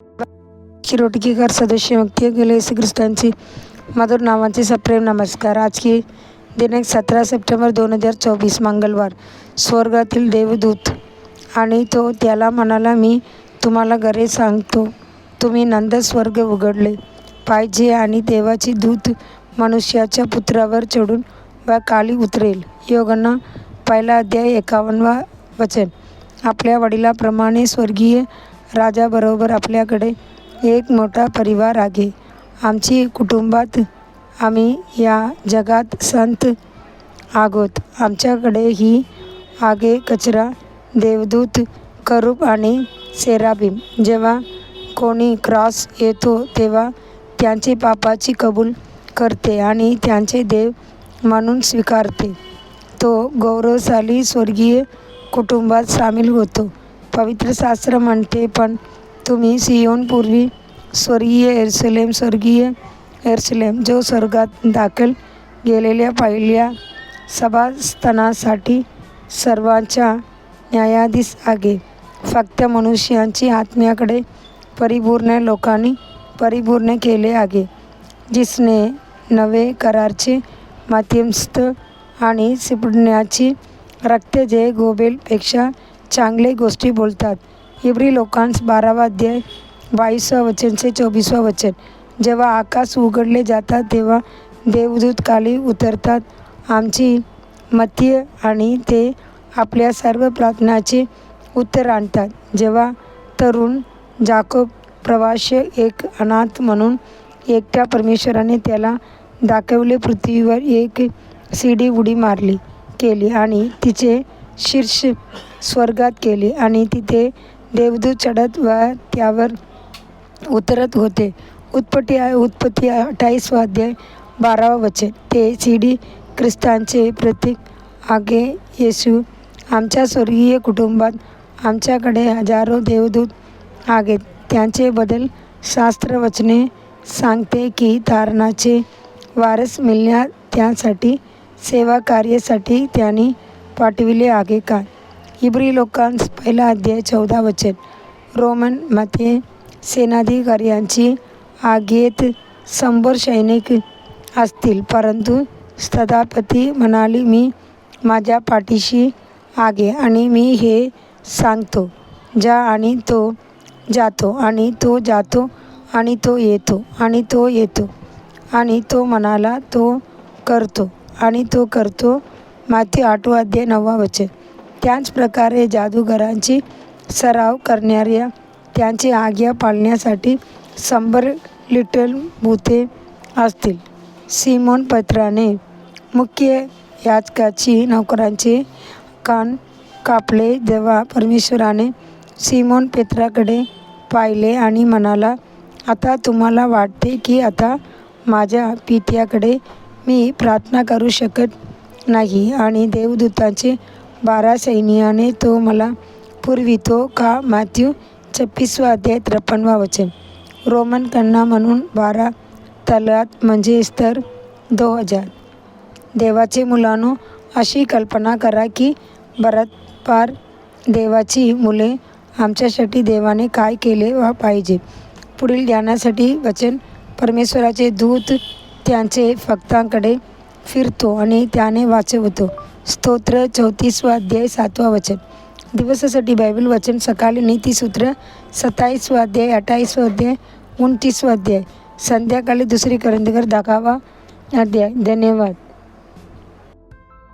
रोटकीकर सदस्य मुक्ती गेले येशू ख्रिस्तांची मधुर नावाचे सप्रेम नमस्कार। आज की दिनांक 17 सप्टेंबर 2024 मंगळवार। स्वर्गातील देवदूत आणि तो त्याला म्हणाला, मी तुम्हाला खरे सांगतो, तुम्ही नंतर स्वर्ग उघडले पाहिजे आणि देवाची दूत मनुष्याच्या पुत्रावर चढून व खाली उतरेल। योहाना 1:51 आपल्या वडिलांप्रमाणे स्वर्गीय राजाबरोबर आपल्याकडे एक मोठा परिवार आहे। आमची कुटुंबात आम्ही या जगात संत आहोत। आमच्याकडेही आहे कचरा, देवदूत, करूब आणि सेराबीम। जेव्हा कोणी क्रॉस येतो तेव्हा त्यांचे पापाची कबूल करते आणि त्यांचे देव म्हणून स्वीकारते, तो गौरवशाली स्वर्गीय कुटुंबात सामील होतो। पवित्र शास्त्र म्हणते, पण तुम्ही सियोनपूर्वी स्वर्गीय यरूशलेम जो स्वर्गात दाखल गेलेल्या पहिल्या सभास्थानासाठी सर्वांचा न्यायाधीश आहे, फक्त मनुष्यांची आत्म्याकडे परिपूर्ण लोकांनी परिपूर्ण केले आहे, जिसने नवे करारचे मध्यस्थ आणि शिपण्याची रक्त जे गोबेलपेक्षा चांगले गोष्टी बोलतात। इब्री लोकांस 12:22-24 जेव्हा आकाश उघडले जातात तेव्हा देवदूत खाली उतरतात आमची मध्य आणि ते आपल्या सर्व प्रार्थनांचे उत्तर आणतात। जेव्हा तरुण जाकोब प्रवास्य एक अनाथ म्हणून एकट्या परमेश्वराने त्याला दाखवले, पृथ्वीवर एक शिडी उडी केली आणि तिचे शीर्ष स्वर्गात केले आणि तिथे देवदूत चढत व त्यावर उतरत होते। उत्पत्ती 28:12 ते शिडी ख्रिस्ताचे प्रतीक आहे। येशू आमच्या स्वर्गीय कुटुंबात आमच्याकडे हजारो देवदूत आहेत, त्यांच्याबद्दल शास्त्रवचने सांगते की तारणाचे वारस मिळण्यास त्यासाठी सेवाकार्यासाठी त्यांनी पाठविले आहे का। इब्री लोकांस 1:14 रोममध्ये सेनाधिकाऱ्यांची आगीत 100 सैनिक असतील, परंतु स्थलापती म्हणाली, मी माझ्या पाठीशी आहे आणि मी हे सांगतो, जा आणि तो जातो आणि तो जातो आणि तो येतो आणि तो येतो आणि तो म्हणाला, तो करतो आणि तो करतो। मत्ती 8:9 त्याच प्रकारे जादूगारांची सराव करणाऱ्या त्यांची आज्ञा पाळण्यासाठी 100 लिटल भूते असतील। सिमोन पेत्राने मुख्य याजकाची नोकरांचे कान कापले जेव्हा परमेश्वराने सिमोन पेत्राकडे पाहिले आणि म्हणाला, आता तुम्हाला वाटते की आता माझ्या पित्याकडे मी प्रार्थना करू शकत नाही आणि देवदूतांचे 12 सैन्याने तो मला पुरवितो का। मत्ती 26:53 रोमन कन्या म्हणून 12 तलात म्हणजे तर 2000। देवाचे मुलांनो, अशी कल्पना करा की परस्पर देवाची मुले आमच्यासाठी देवाने काय केले पाहिजे। पुढील ध्यानासाठी वचन, परमेश्वराचे दूत त्यांचे भक्तांकडे फिरतो आणि त्याने वाचवतो। स्तोत्र 34:7 दिवसासाठी बायबल वचन, सकाळी नीतिसूत्र 27:28-29 संध्याकाळी 2 कोरिंथीकर 10 अध्याय। धन्यवाद।